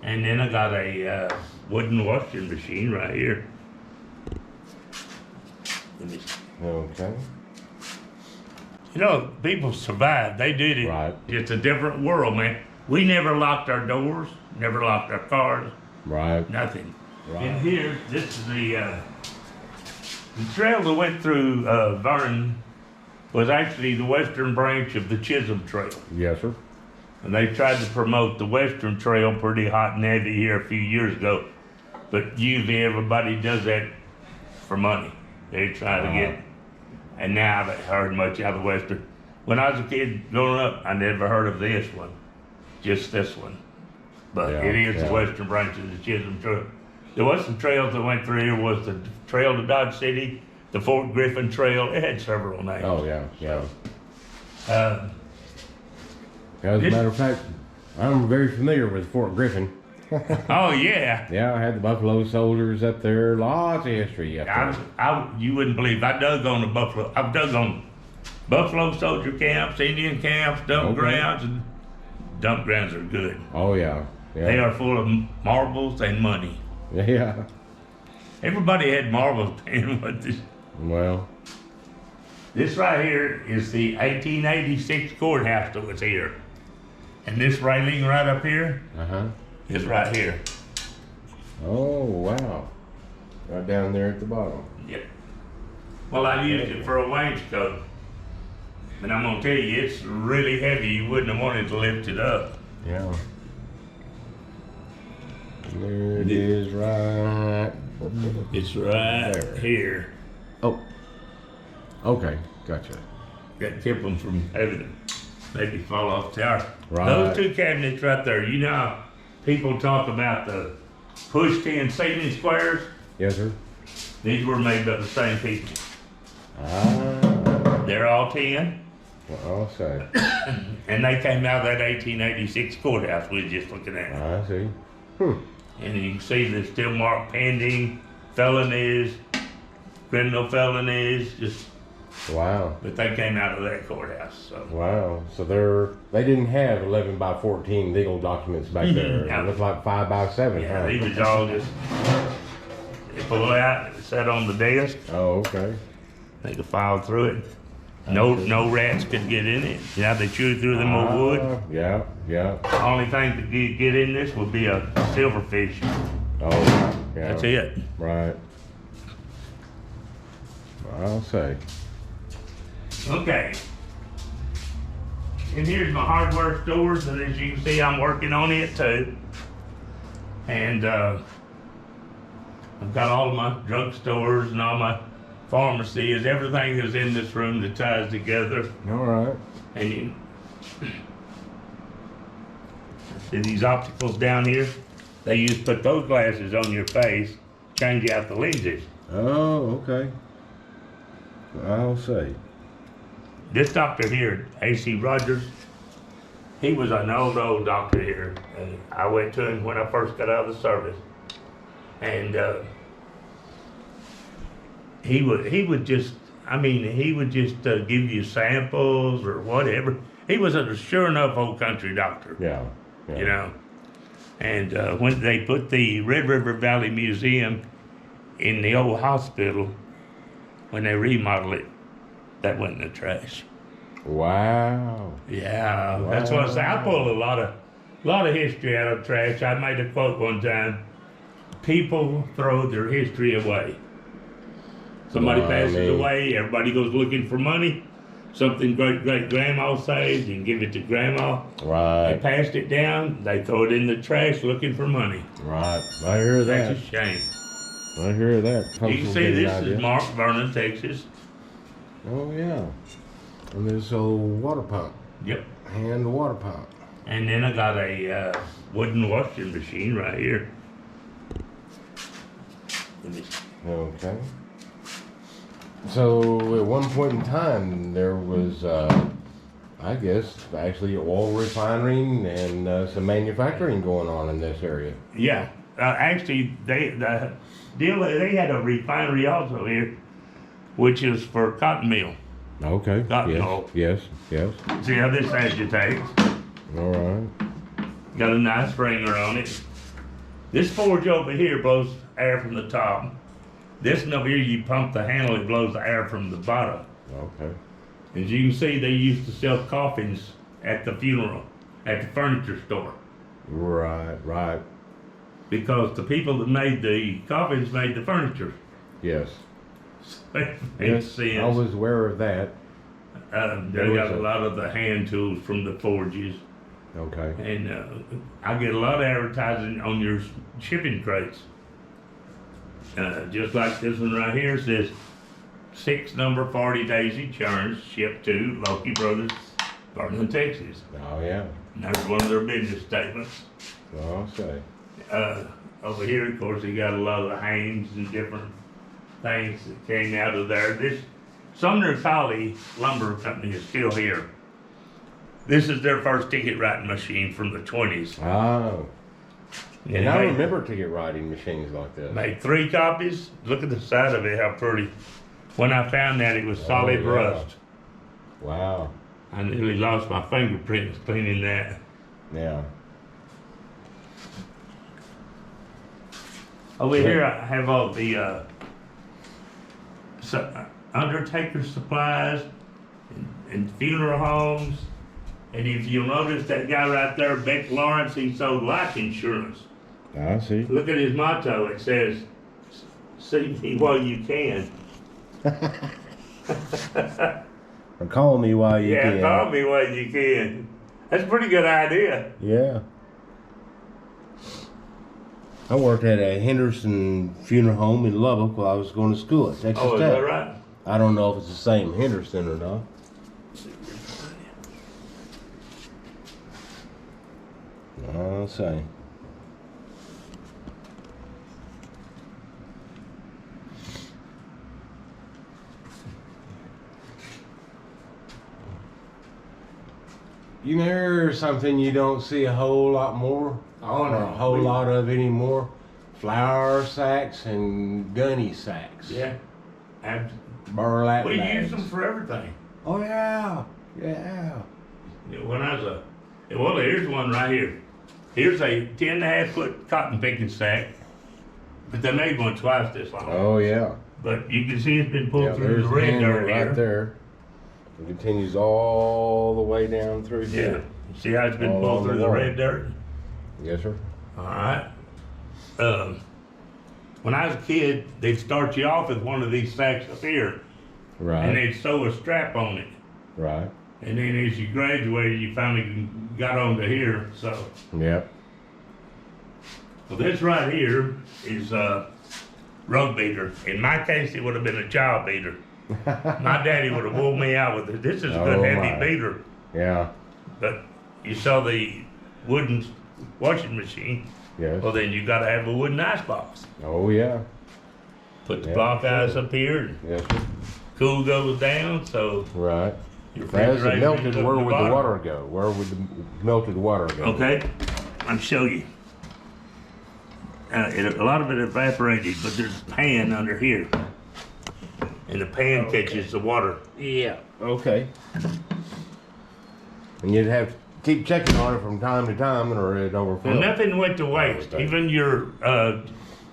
And then I got a wooden washing machine right here. Let me see. Okay. You know, people survived. They did it. Right. It's a different world, man. We never locked our doors, never locked our cars, Right. nothing. Right. And here, this is the trail that went through Vernon was actually the western branch of the Chisholm Trail. Yes, sir. And they tried to promote the western trail pretty hot and heavy here a few years ago. But usually everybody does that for money. They try to get, and now I haven't heard much out of the western. When I was a kid growing up, I never heard of this one, just this one. But Yeah, it is yeah. the western branch of the Chisholm Trail. There was some trails that went through here. Was the trail to Dodge City, the Fort Griffin Trail. It had several names. Oh, yeah, yeah. As a This- matter of fact, I'm very familiar with Fort Griffin. Oh yeah. Yeah, I had the Buffalo Soldiers up there. Lots of history up there. You wouldn't believe I dug on the Buffalo. I've dug on Buffalo soldier camps, Indian camps, dump Okay. grounds, and dump grounds are good. Oh, yeah. Yeah. They are full of marbles and money. Yeah. Everybody had marbles paying what this. Well, This right here is the 1886 courthouse that was here, and this railing right up here uh-huh. is right here. Oh, wow. Right down there at the bottom. Yep. Well, I used it for a wainscot, and I'm gonna tell you, it's really heavy. You wouldn't have wanted to lift it up. Yeah. There it is, right. It's right There. here. Oh. Okay, gotcha. Got to keep them from having to maybe fall off the tower. Right. Those two cabinets right there. You know how people talk about the push-tin seating squares? Yes, sir. These were made by the same people. Ah. They're all 10, Well, I'll say. and they came out of that 1886 courthouse we were just looking at. I see. And you can see there's still marked pending, felonies, criminal felonies, just, Wow. but they came out of that courthouse, so. Wow. So they didn't have 11 by 14 legal documents back there. No. It looked like 5 by 7. Yeah, huh? they was all just, they pull it out, it sat on the desk, Oh, okay. they could file through it. No rats could get in it. You know, they chew through them old wood. Yeah, yeah. The only thing to get in this would be a silverfish. Oh, yeah. That's it. Right. I'll say. Okay. And here's my hardware stores, and as you can see, I'm working on it too. And I've got all of my drugstores and all my pharmacies. Everything is in this room that ties together. All right. And you see these opticals down here? They used to put those glasses on your face, change out the lenses. Oh, okay. I'll say. This doctor here, A.C. Rogers, he was an old doctor here. And I went to him when I first got out of the service. And he would just give you samples or whatever. He was a sure enough old country doctor. Yeah. You know. And when they put the Red River Valley Museum in the old hospital, when they remodeled it, that went in the trash. Wow. Yeah, that's what I say. I pull a lot of history out of trash. I made a quote one time: "People throw their history away." Somebody passes away, everybody goes looking for money. Something great grandma saved and give it to grandma. Right. They passed it down, they throw it in the trash looking for money. Right. I hear that. That's a shame. I hear that. You can see this is Mark Vernon, Texas. Oh, yeah. And this old water pump. Yep. Hand water pump. And then I got a wooden washing machine right here. Let me see. Okay. So at one point in time, there was, I guess, actually oil refining and some manufacturing going on in this area. Yeah, actually, they had a refinery also here, which is for cotton mill. Okay. Cotton yes. mill. Yes. Yes. See how this agitates? All right. Got a nice ringer on it. This forge over here blows air from the top. This one over here, you pump the handle, it blows the air from the bottom. Okay. As you can see, they used to sell coffins at the funeral, at the furniture store. Right, right. Because the people that made the coffins made the furniture. Yes. It makes Yes, sense. I was aware of that. They got a lot of the hand tools from the forges. Okay. And I get a lot of advertising on your shipping crates. Just like this one right here says 6 number 40 Daisy churns shipped to Loki Brothers, Vernon, Texas. Oh, yeah. And that's one of their business statements. I'll say. Over here, of course, they got a lot of the hangs and different things that came out of there. This Sumner Colley Lumber Company is still here. This is their first ticket writing machine from the 20s. Oh. And I made- remember ticket writing machines like this. Made 3 copies. Look at the side of it, how pretty. When I found that, it was solid yeah. rust. Wow. I nearly lost my fingerprints cleaning that. Yeah. Over here, I have all the undertaker supplies and funeral homes. And if you'll notice that guy right there, Beck Lawrence, he sold life insurance. I see. Look at his motto. It says, "See me while you can." Or call me while you Yeah, can. call me while you can. That's a pretty good idea. Yeah. I worked at a Henderson funeral home in Lubbock while I was going to school at Texas Oh, is Tech. that right? I don't know if it's the same Henderson or not. I'll say. You know, there's something you don't see a whole lot more, Oh, or no. a whole lot of anymore. Flour sacks and gunny sacks. Yeah. Burlap We bags. use them for everything. Oh yeah, yeah. You know, when I was well, here's one right here. Here's a 10.5 foot cotton picking sack, but they made one twice this long. Oh yeah. But you can see it's been pulled Yeah, through there's the the red handle dirt right here. there. It continues all the way down through Yeah. here. You see how it's been All pulled on through the the wall. red dirt? Yes, sir. All right. When I was a kid, they'd start you off with one of these sacks up here, and Right. they'd sew a strap on it. Right. And then as you graduated, you finally got onto here. So, Yep. well, this right here is a road beater. In my case, it would have been a child beater. My daddy would have wore me out with it. This is a good Oh, heavy my. beater. Yeah. But you saw the wooden washing machine. Yes. Well, then you got to have a wooden ice box. Oh yeah. Put the Yeah, block sure. ice up here, and Yes, sir. cool goes down. So Right. your As it refrigerator melted, ends up where at would the bottom. water go? Where would the melted water go? Okay, I'll show you. A lot of it evaporated, but there's a pan under here. And the pan catches the water. Yeah. Okay. And you'd have to keep checking on it from time to time, or it'd overfill. Well, nothing went to waste. Okay. Even your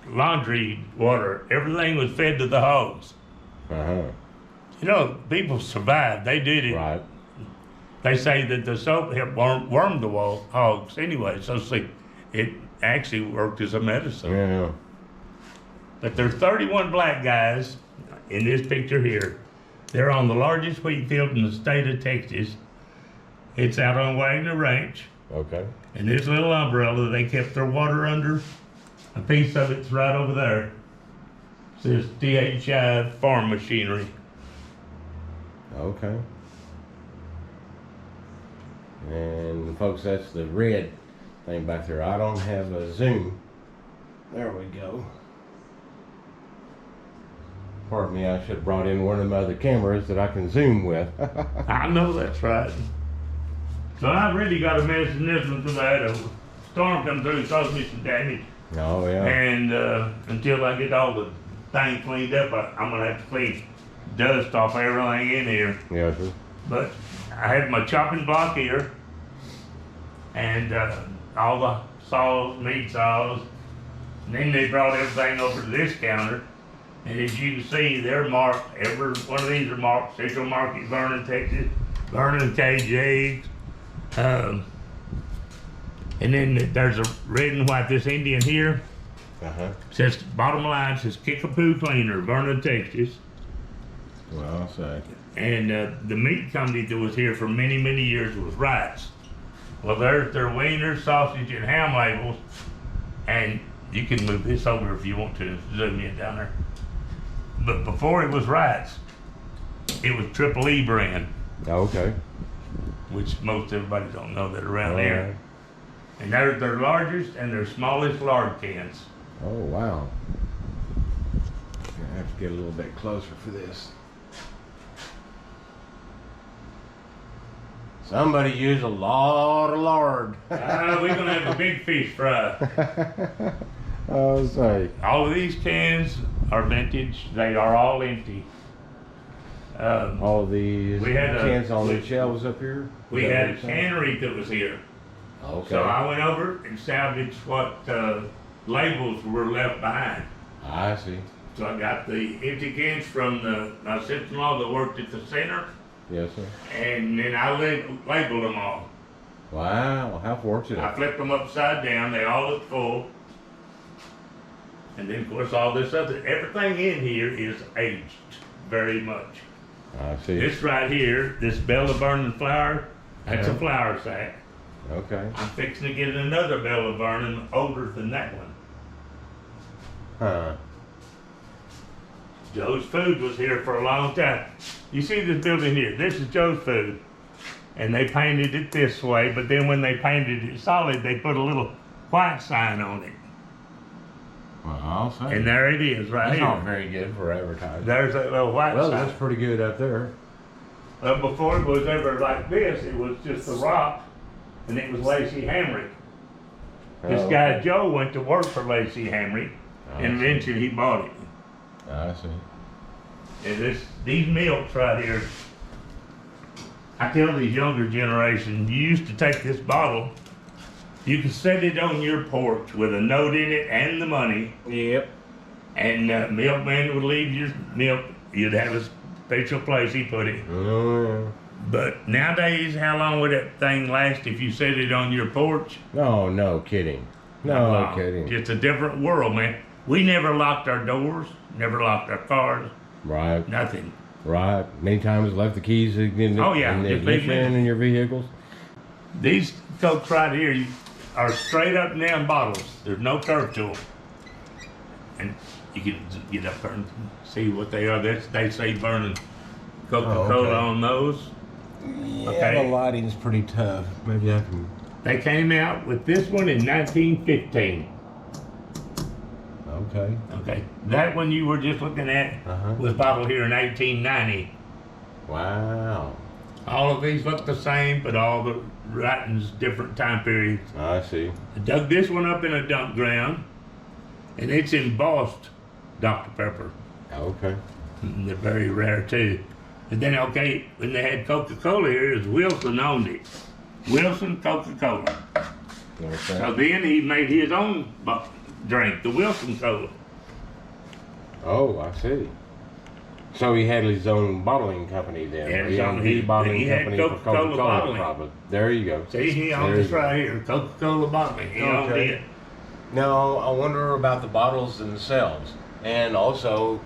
laundry water, everything was fed to the hogs. Uh-huh. You know, people survived. They did it. Right. They say that the soap helped worm the hogs anyway. So see, it actually worked as a medicine. Yeah. But there's 31 black guys in this picture here. They're on the largest wheat field in the state of Texas. It's out on Wagner Ranch. Okay. And this little umbrella they kept their water under, a piece of it's right over there. It says DHI Farm Machinery. Okay. And folks, that's the red thing back there. I don't have a zoom. There we go. Pardon me, I should have brought in one of my other cameras that I can zoom with. I know that's right. So I really got a mess in this one because I had a storm come through and caused me some damage. Oh yeah. And until I get all the thing cleaned up, I'm gonna have to clean dust off everything in here. Yes, sir. But I have my chopping block here, and all the saws, meat saws, And then they brought everything over to this counter. And as you can see, they're marked, every one of these are marked Central Market, Vernon, Texas, Vernon, KJ. And then there's a red and white, this Indian here. Says, bottom line says Kickapoo Cleaner, Vernon, Texas. Well, I'll say. And the meat company that was here for many, many years was Reins. Well, there's their wiener, sausage, and ham labels. And you can move this over if you want to, zoom in down there. But before it was Reins, it was Triple E brand. Okay. Which most everybody don't know that around here. And they're their largest and their smallest lard cans. Oh, wow. I have to get a little bit closer for this. Somebody used a lot of lard. We're gonna have a big fish fry. Oh, sorry. All of these cans are vintage. They are all empty. All these we had cans on the shelves up here? We had a cannery that was here. Okay. So I went over and salvaged what labels were left behind. I see. So I got the empty cans from my sister-in-law that worked at the center. Yes, sir. And then I labeled them all. Wow, how fortunate. I flipped them upside down. They all look full. And then, of course, all this other, everything in here is aged very much. I see. This right here, this Bell of Vernon flour, that's a flour sack. Okay. I'm fixing to get another Bell of Vernon older than that one. Huh. Joe's Food was here for a long time. You see this building here? This is Joe's Food. And they painted it this way, but then when they painted it solid, they put a little white sign on it. Well, I'll say. And there it is right That's here. not very good for advertising. There's that little white Well, sign. that's pretty good up there. Well, before it was ever like this, it was just a rock, and it was Lacey Hamrick. This guy Joe went to work for Lacey Hamrick, and eventually he bought it. I see. And these milks right here, I tell these younger generation, you used to take this bottle, you could set it on your porch with a note in it and the money. Yep. And milkman would leave your milk, you'd have a special place he put it. Oh, yeah. But nowadays, how long would that thing last if you set it on your porch? No, no kidding. No kidding. It's a different world, man. We never locked our doors, never locked our cars, Right. nothing. Right. Many times left the keys in the, Oh, yeah. in the Just leave ignition them. in your vehicles. These Cokes right here are straight up and down bottles. There's no curve to them. And you can get up there and see what they are. They say Vernon Coca-Cola okay. on those. Yeah, Okay. the lighting's pretty tough. Maybe I can. They came out with this one in 1915. Okay. Okay. That one you were just looking at was bottled here in 1890. Wow. All of these look the same, but all the writings different time periods. I see. I dug this one up in a dump ground, and it's embossed Dr. Pepper. Okay. And they're very rare too. And then, okay, when they had Coca-Cola here, it was Wilson owned it. Wilson Coca-Cola. Okay. So then he made his own drink, the Wilson Cola. Oh, I see. So he had his own bottling company then. Yeah, he owned he his bottling had company for Coca-Cola Coca-Cola bottling. probably. There you go. See, he owned this right here, Coca-Cola bottling. He owned Okay. it. Now, I wonder about the bottles themselves. And also,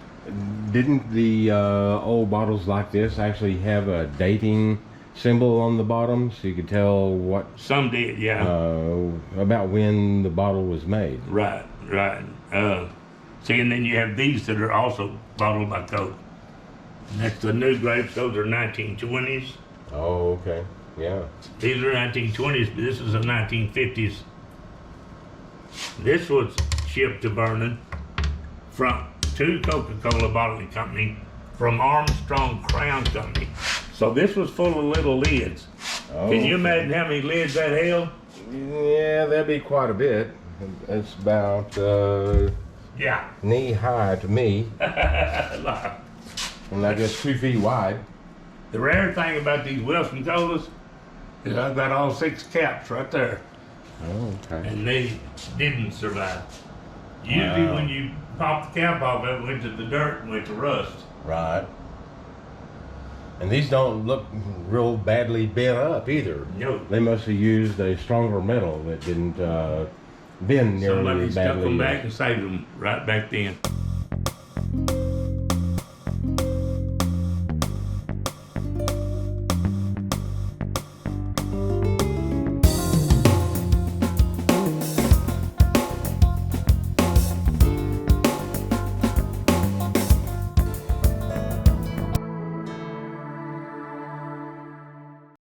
didn't the old bottles like this actually have a dating symbol on the bottom so you could tell what Some did, yeah. about when the bottle was made? Right. See, and then you have these that are also bottled by Coke. And that's the new grapes. Those are 1920s. Oh, okay. Yeah. These are 1920s, but this is a 1950s. This was shipped to Vernon to Coca-Cola Bottling Company from Armstrong Crown Company. So this was full of little lids. Oh, Can you imagine how many lids that held? Yeah, that'd be quite a bit. It's about Yeah. knee high to me, and I guess 2 feet wide. The rare thing about these Wilson Colas is I've got all 6 caps right there, Oh, okay. and they didn't survive. Usually Wow. when you pop the cap off, it went to the dirt and went to rust. Right. And these don't look real badly bent up either. No. They must have used a stronger metal that didn't bend nearly Somebody as stuck badly. them back and saved them right back then.